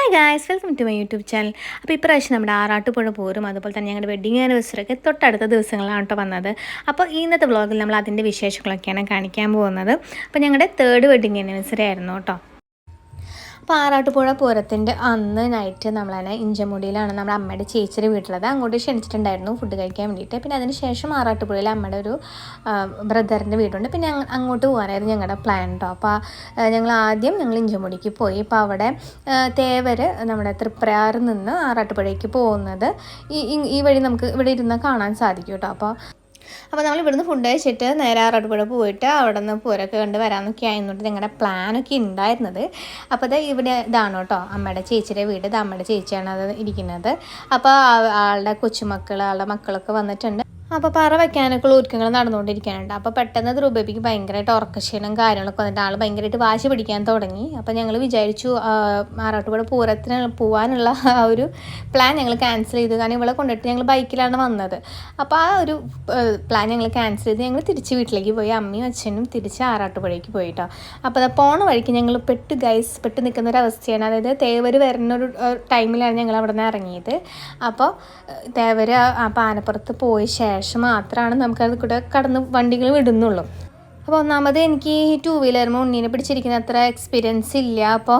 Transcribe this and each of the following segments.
Hi guys, welcome to my YouTube channel. അപ്പോൾ ഇപ്രാവശ്യം നമ്മുടെ ആറാട്ടുപുഴ പോരും അതുപോലെ തന്നെ ഞങ്ങളുടെ വെഡിങ് ആനിവേഴ്സറി ഒക്കെ തൊട്ടടുത്ത ദിവസങ്ങളാണ് കേട്ടോ വന്നത്. അപ്പോൾ ഇന്നത്തെ വ്ളോഗിൽ നമ്മൾ അതിൻ്റെ വിശേഷങ്ങളൊക്കെയാണ് കാണിക്കാൻ പോകുന്നത്. അപ്പോൾ ഞങ്ങളുടെ 3rd വെഡിങ് ആനിവേഴ്സറി ആയിരുന്നു കേട്ടോ. അപ്പോൾ ആറാട്ടുപുഴ പൂരത്തിൻ്റെ അന്ന് നൈറ്റ് നമ്മളതിനെ ഇഞ്ചമുടിയിലാണ് നമ്മുടെ അമ്മയുടെ ചേച്ചിയുടെ വീട്ടിലത്. അങ്ങോട്ട് ക്ഷണിച്ചിട്ടുണ്ടായിരുന്നു ഫുഡ് കഴിക്കാൻ വേണ്ടിയിട്ട്. പിന്നെ അതിന് ശേഷം ആറാട്ടുപുഴയിൽ അമ്മയുടെ ഒരു ബ്രദറിൻ്റെ വീടുണ്ട്. പിന്നെ അങ്ങോട്ട് പോകാനായിരുന്നു ഞങ്ങളുടെ പ്ലാൻ കേട്ടോ. അപ്പോൾ ഞങ്ങൾ ഇഞ്ചമുടിക്ക് പോയി. അപ്പോൾ അവിടെ തേവർ നമ്മുടെ തൃപ്രയാറിൽ നിന്ന് ആറാട്ടുപുഴയ്ക്ക് പോകുന്നത് ഈ വഴി നമുക്ക് ഇവിടെ ഇരുന്ന് കാണാൻ സാധിക്കും കേട്ടോ. അപ്പോൾ നമ്മൾ ഇവിടുന്ന് ഫുഡ് കഴിച്ചിട്ട് നേരെ ആറാട്ടുപുഴ പോയിട്ട് അവിടെ നിന്ന് പൂരമൊക്കെ കണ്ട് വരാമെന്നൊക്കെ ആയിരുന്നിട്ട് ഞങ്ങളുടെ പ്ലാനൊക്കെ ഉണ്ടായിരുന്നത്. അപ്പോൾ ഇതാണ് കേട്ടോ അമ്മയുടെ ചേച്ചിയുടെ വീട്. ഇത് അമ്മയുടെ ചേച്ചിയാണ് അത് ഇരിക്കുന്നത്. അപ്പോൾ ആളുടെ കൊച്ചുമക്കൾ ആളുടെ മക്കളൊക്കെ വന്നിട്ടുണ്ട്. അപ്പോൾ പറ വയ്ക്കാനൊക്കെ ഒരുക്കങ്ങൾ നടന്നുകൊണ്ടിരിക്കാനുണ്ട്. അപ്പോൾ പെട്ടെന്ന് ധ്രുവബേബിക്ക് ഭയങ്കരമായിട്ട് ഉറക്കക്ഷീണം കാര്യങ്ങളൊക്കെ വന്നിട്ട് ആൾ ഭയങ്കരമായിട്ട് വാശി പിടിക്കാൻ തുടങ്ങി. അപ്പോൾ ഞങ്ങൾ വിചാരിച്ചു ആറാട്ടുപുഴ പൂരത്തിന് പോകാനുള്ള ആ ഒരു പ്ലാൻ ഞങ്ങൾ ക്യാൻസൽ ചെയ്തു. കാരണം ഇവളെ കൊണ്ടിട്ട് ഞങ്ങൾ ബൈക്കിലാണ് വന്നത്. അപ്പോൾ ആ ഒരു പ്ലാൻ ഞങ്ങൾ ക്യാൻസൽ ചെയ്ത് ഞങ്ങൾ തിരിച്ച് വീട്ടിലേക്ക് പോയി. അമ്മയും അച്ഛനും തിരിച്ച് ആറാട്ടുപുഴയ്ക്ക് പോയിട്ടോ. അപ്പോൾ അത് പോണ വഴിക്ക് ഞങ്ങൾ പെട്ട് നിൽക്കുന്ന ഒരു അവസ്ഥയാണ്. അതായത് തേവർ വരുന്നൊരു ടൈമിലാണ് ഞങ്ങൾ അവിടെ നിന്ന് ഇറങ്ങിയത്. അപ്പോൾ തേവർ ആ പാനപ്പുറത്ത് പോയ ശേഷം മാത്രമാണ് നമുക്കത് കൂടെ കടന്ന് വണ്ടികൾ വിടുന്നുള്ളൂ. അപ്പോൾ ഒന്നാമത് എനിക്ക് ഈ 2-വീലർ ഉണ്ണീനെ പിടിച്ചിരിക്കുന്ന അത്ര എക്സ്പീരിയൻസ് ഇല്ല. അപ്പോൾ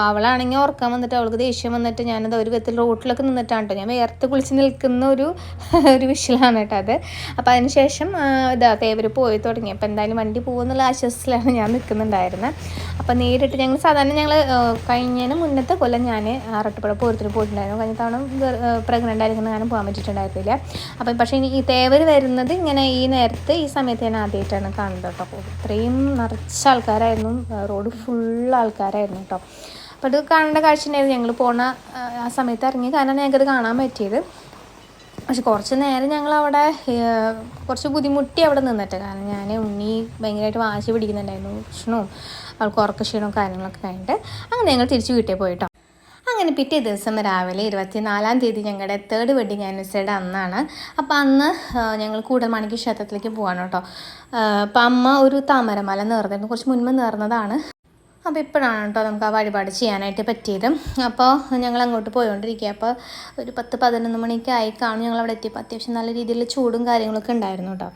അവളാണെങ്കിൽ ഉറക്കാൻ വന്നിട്ട് അവൾക്ക് ദേഷ്യം വന്നിട്ട് ഞാനത് ഒരു വിധത്തിൽ റോട്ടിലൊക്കെ നിന്നിട്ടാണ് കേട്ടോ. ഞാൻ വേർത്ത് കുളിച്ച് നിൽക്കുന്ന ഒരു വിഷയമാണ് കേട്ടോ അത്. അപ്പോൾ അതിന് ശേഷം തേവർ പോയി തുടങ്ങി. അപ്പോൾ എന്തായാലും വണ്ടി പോകുന്നുള്ള ആശ്വാസത്തിലാണ് ഞാൻ നിൽക്കുന്നുണ്ടായിരുന്നത്. അപ്പോൾ നേരിട്ട് ഞങ്ങൾ കഴിഞ്ഞതിന് മുന്നത്തെ കൊല്ലം ഞാൻ ആറാട്ടുപുഴ പൂരത്തിന് പോയിട്ടുണ്ടായിരുന്നു. കഴിഞ്ഞ തവണ പ്രഗ്നൻ്റ് ആയിരിക്കുന്ന കാരണം പോകാൻ പറ്റിയിട്ടുണ്ടായിരുന്നില്ല. അപ്പം പക്ഷേ ഈ തേവർ വരുന്നത് ഇങ്ങനെ ഈ നേരത്ത് ഈ സമയത്ത് ഞാൻ ആദ്യമായിട്ടാണ് കാണുന്നത് കേട്ടോ. ഇത്രയും നിറച്ച ആൾക്കാരായിരുന്നു, റോഡ് ഫുൾ ആൾക്കാരായിരുന്നു കേട്ടോ. അപ്പോൾ അത് കാണേണ്ട കാഴ്ച ഉണ്ടായിരുന്നു. ഞങ്ങൾ പോണ ആ സമയത്ത് ഇറങ്ങി കാരണം ഞങ്ങൾക്കത് കാണാൻ പറ്റിയത്. പക്ഷെ കുറച്ച് നേരം ഞങ്ങളവിടെ കുറച്ച് ബുദ്ധിമുട്ടി അവിടെ നിന്നിട്ട്. കാരണം ഞാൻ ഉണ്ണി ഭയങ്കരമായിട്ട് വാശി പിടിക്കുന്നുണ്ടായിരുന്നു. ക്ഷീണവും അവൾക്ക് ഉറക്കക്ഷീണവും കാര്യങ്ങളൊക്കെ കഴിഞ്ഞിട്ട് അങ്ങനെ ഞങ്ങൾ തിരിച്ച് വീട്ടിൽ പോയിട്ടോ. അങ്ങനെ പിറ്റേ ദിവസം രാവിലെ 24-ാം തീയതി ഞങ്ങളുടെ 3rd വെഡിങ് ആനിവേഴ്സറിയുടെ അന്നാണ്. അപ്പോൾ അന്ന് ഞങ്ങൾ കൂടൽമാണിക്യ ക്ഷേത്രത്തിലേക്ക് പോവാണ് കേട്ടോ. അപ്പം അമ്മ ഒരു താമരമാല നേർന്നിരുന്നു, കുറച്ച് മുൻപ് നേർന്നതാണ്. അപ്പോൾ ഇപ്പോഴാണ് കേട്ടോ നമുക്ക് ആ വഴിപാട് ചെയ്യാനായിട്ട് പറ്റിയത്. അപ്പോൾ ഞങ്ങൾ അങ്ങോട്ട് പോയിക്കൊണ്ടിരിക്കുക. അപ്പോൾ ഒരു 10-11 മണിയൊക്കെ ആയി കാണും ഞങ്ങൾ അവിടെ എത്തിയപ്പോൾ. അത്യാവശ്യം നല്ല രീതിയിൽ ചൂടും കാര്യങ്ങളൊക്കെ ഉണ്ടായിരുന്നു കേട്ടോ.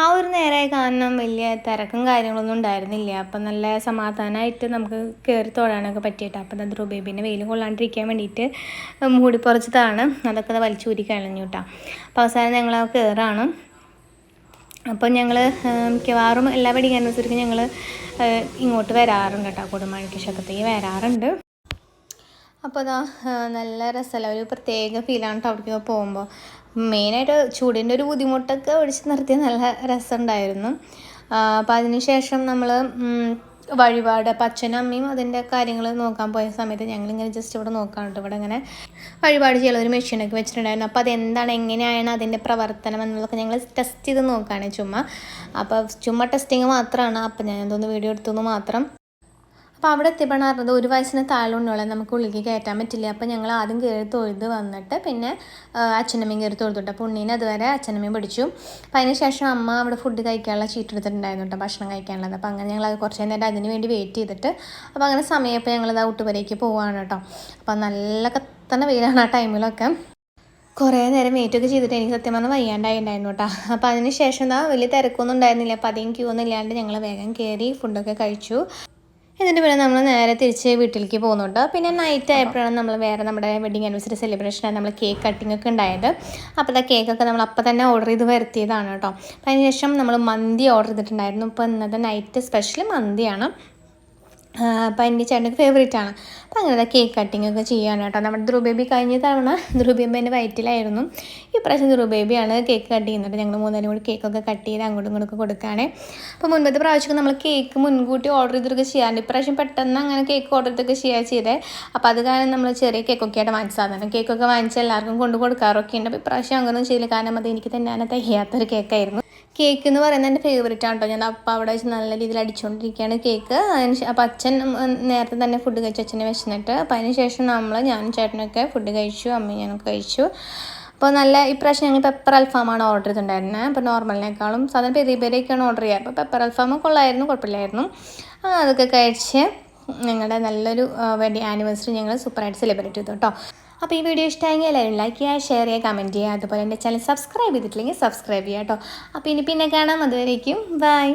ആ ഒരു നേരമായ കാരണം വലിയ തിരക്കും കാര്യങ്ങളൊന്നും ഉണ്ടായിരുന്നില്ല. അപ്പം നല്ല സമാധാനമായിട്ട് നമുക്ക് കയറി തൊഴാനൊക്കെ പറ്റിയിട്ട്. അപ്പം അത് ധ്രുവബേബിനെ വെയിൽ കൊള്ളാണ്ടിരിക്കാൻ വേണ്ടിയിട്ട് മൂടിപ്പുറച്ചതാണ്. അതൊക്കെ വലിച്ചൂരി കളഞ്ഞു കേട്ടോ. അപ്പോൾ അവസാനം ഞങ്ങൾ കയറാണ്. അപ്പോൾ ഞങ്ങൾ മിക്കവാറും എല്ലാ വെഡിങ് ആനിവേഴ്സറിക്കും ഞങ്ങൾ ഇങ്ങോട്ട് വരാറുണ്ട് കേട്ടോ. കൂടൽമാണിക്യ ക്ഷേത്രത്തേക്ക് വരാറുണ്ട്. അപ്പോൾ അതാ നല്ല രസമല്ല, ഒരു പ്രത്യേക ഫീലാണ് കേട്ടോ അവിടേക്ക് പോകുമ്പോൾ. മെയിനായിട്ട് ചൂടിൻ്റെ ഒരു ബുദ്ധിമുട്ടൊക്കെ ഒഴിച്ച് നിർത്തിയ നല്ല രസമുണ്ടായിരുന്നു. അപ്പോൾ അതിന് ശേഷം നമ്മൾ വഴിപാട് അപ്പം അച്ഛനും അമ്മയും അതിൻ്റെ കാര്യങ്ങൾ നോക്കാൻ പോയ സമയത്ത് ഞങ്ങളിങ്ങനെ ജസ്റ്റ് ഇവിടെ നോക്കാനുണ്ട്. ഇവിടെ ഇങ്ങനെ വഴിപാട് ചെയ്യാനുള്ള ഒരു മെഷീനൊക്കെ വെച്ചിട്ടുണ്ടായിരുന്നു. അപ്പോൾ അതെന്താണ്, എങ്ങനെയാണ് അതിൻ്റെ പ്രവർത്തനം എന്നുള്ളതൊക്കെ ഞങ്ങൾ ടെസ്റ്റ് ചെയ്ത് നോക്കുകയാണ് ചുമ്മാ. അപ്പോൾ ടെസ്റ്റിങ് മാത്രമാണ്. അപ്പോൾ ഞാൻ എന്തോന്ന് വീഡിയോ എടുത്തു മാത്രം. അപ്പോൾ അവിടെ എത്തിയപ്പോഴാണ് പറഞ്ഞത് 1 വയസ്സിന് താഴെയുള്ളവളെ നമുക്ക് ഉള്ളിലേക്ക് കയറ്റാൻ പറ്റില്ല. അപ്പോൾ ഞങ്ങൾ ആദ്യം കയറി തൊഴുത് വന്നിട്ട് പിന്നെ അച്ഛനമ്മയും കയറി തൊഴുതിട്ട്. അപ്പോൾ ഉണ്ണീനെ അതുവരെ അച്ഛനമ്മയും പഠിച്ചു. അപ്പോൾ അതിന് ശേഷം അമ്മ അവിടെ ഫുഡ് കഴിക്കാനുള്ള ചീട്ട് എടുത്തിട്ടുണ്ടായിരുന്നു കേട്ടോ, ഭക്ഷണം കഴിക്കാനുള്ളത്. അപ്പോൾ അങ്ങനെ ഞങ്ങൾ കുറച്ച് നേരം അതിന് വേണ്ടി വെയിറ്റ് ചെയ്തിട്ട് അപ്പോൾ അങ്ങനെ സമയപ്പോൾ ഞങ്ങളത് ഔട്ടുവരേക്ക് പോവുകയാണ് കേട്ടോ. അപ്പോൾ നല്ല കത്തണ വെയിലാണ് ആ ടൈമിലൊക്കെ. കുറേ നേരം വെയിറ്റൊക്കെ ചെയ്തിട്ട് എനിക്ക് സത്യം പറഞ്ഞാൽ വയ്യാണ്ടായിട്ടുണ്ടായിരുന്നു കേട്ടോ. അപ്പോൾ അതിന് ശേഷം വലിയ തിരക്കൊന്നും ഉണ്ടായിരുന്നില്ല. അപ്പോൾ അധികം ക്യൂ ഒന്നും ഇല്ലാണ്ട് ഞങ്ങൾ വേഗം കയറി ഫുഡൊക്കെ കഴിച്ചു. എന്നിട്ട് പിന്നെ നമ്മൾ നേരെ തിരിച്ച് വീട്ടിലേക്ക് പോകുന്നുണ്ട്. പിന്നെ നൈറ്റ് ആയപ്പോഴാണ് നമ്മൾ വേറെ നമ്മുടെ വെഡിങ് ആനിവേഴ്സറി സെലിബ്രേഷനായി നമ്മൾ കേക്ക് കട്ടിംഗ് ഒക്കെ ഉണ്ടായത്. അപ്പോൾ ആ കേക്കൊക്കെ നമ്മൾ അപ്പം തന്നെ ഓർഡർ ചെയ്ത് വരുത്തിയതാണ് കേട്ടോ. അപ്പോൾ അതിന് ശേഷം നമ്മൾ മന്തി ഓർഡർ ചെയ്തിട്ടുണ്ടായിരുന്നു. ഇപ്പോൾ ഇന്നത്തെ നൈറ്റ് സ്പെഷ്യൽ മന്തിയാണ്. അപ്പോൾ എൻ്റെ ചേട്ടൻ്റെ ഫേവറേറ്റ് ആണ്. അപ്പോൾ അങ്ങനെ കേക്ക് കട്ടിംഗ് ഒക്കെ ചെയ്യാണ് കേട്ടോ. നമ്മുടെ ധ്രുവബേബി കഴിഞ്ഞ തവണ ധ്രുവബേബി എൻ്റെ വയറ്റിലായിരുന്നു. ഇപ്രാവശ്യം ധ്രുവബേബിയാണ് കേക്ക് കട്ട് ചെയ്യുന്നത്. ഞങ്ങൾ 3 കൂടി കേക്കൊക്കെ കട്ട് ചെയ്ത് അങ്ങോട്ടും ഇങ്ങോട്ടൊക്കെ കൊടുക്കുകയാണ്. അപ്പോൾ മുൻപത്തെ പ്രാവശ്യമൊക്കെ നമ്മൾ കേക്ക് മുൻകൂട്ടി ഓർഡർ ചെയ്തൊക്കെ ചെയ്യാറുണ്ട്. ഇപ്രാവശ്യം പെട്ടെന്ന് അങ്ങനെ കേക്ക് ഓർഡർ ചെയ്തൊക്കെ ചെയ്തേ. അപ്പോൾ അത് കാരണം നമ്മൾ ചെറിയ കേക്കൊക്കെ ആയിട്ട് വാങ്ങിച്ച സാധനം കേക്കൊക്കെ വാങ്ങിച്ച് എല്ലാവർക്കും കൊണ്ട് കൊടുക്കാറൊക്കെ ഉണ്ട്. അപ്പോൾ ഇപ്രാവശ്യം അങ്ങനെയൊന്നും ചെയ്യില്ല, കാരണം അത് എനിക്ക് തന്നെ തികയാത്തൊരു കേക്കായിരുന്നു. കേക്ക് എന്ന് പറയുന്നത് എൻ്റെ ഫേവറേറ്റ് ആണ് കേട്ടോ. ഞാൻ അപ്പം അവിടെ വെച്ച് നല്ല രീതിയിൽ അടിച്ചുകൊണ്ടിരിക്കുകയാണ് കേക്ക്. അപ്പോൾ അച്ഛൻ നേരത്തെ തന്നെ ഫുഡ് കഴിച്ചു, അച്ഛനെ വിശന്നിട്ട്. അപ്പോൾ അതിന് ശേഷം ഞാനും ചേട്ടനൊക്കെ ഫുഡ് കഴിച്ചു, അമ്മയും ഞാനൊക്കെ കഴിച്ചു. അപ്പോൾ ഇപ്രാവശ്യം ഞങ്ങൾ പെപ്പർ അൽഫാമാണ് ഓർഡർ ചെയ്തിട്ടുണ്ടായിരുന്നത്. അപ്പോൾ നോർമലിനേക്കാളും സാധാരണ പെരിയൊക്കെയാണ് ഓർഡർ ചെയ്യുക. അപ്പോൾ പെപ്പർ അൽഫാം കൊള്ളായിരുന്നു, കുഴപ്പമില്ലായിരുന്നു. അതൊക്കെ കഴിച്ച് ഞങ്ങളുടെ നല്ലൊരു വെഡിങ് ആനിവേഴ്സറി ഞങ്ങൾ സൂപ്പറായിട്ട് സെലിബ്രേറ്റ് ചെയ്തു കേട്ടോ. അപ്പോൾ ഈ വീഡിയോ ഇഷ്ടമായെങ്കിൽ എല്ലാവരും ലൈക്ക് ചെയ്യുക, ഷെയർ ചെയ്യുക, കമൻറ്റ് ചെയ്യുക. അതുപോലെ എൻ്റെ ചാനൽ സബ്സ്ക്രൈബ് ചെയ്തിട്ടില്ലെങ്കിൽ സബ്സ്ക്രൈബ് ചെയ്യുക കേട്ടോ. അപ്പോൾ ഇനി പിന്നെ കാണാം. അതുവരേക്കും ബൈ.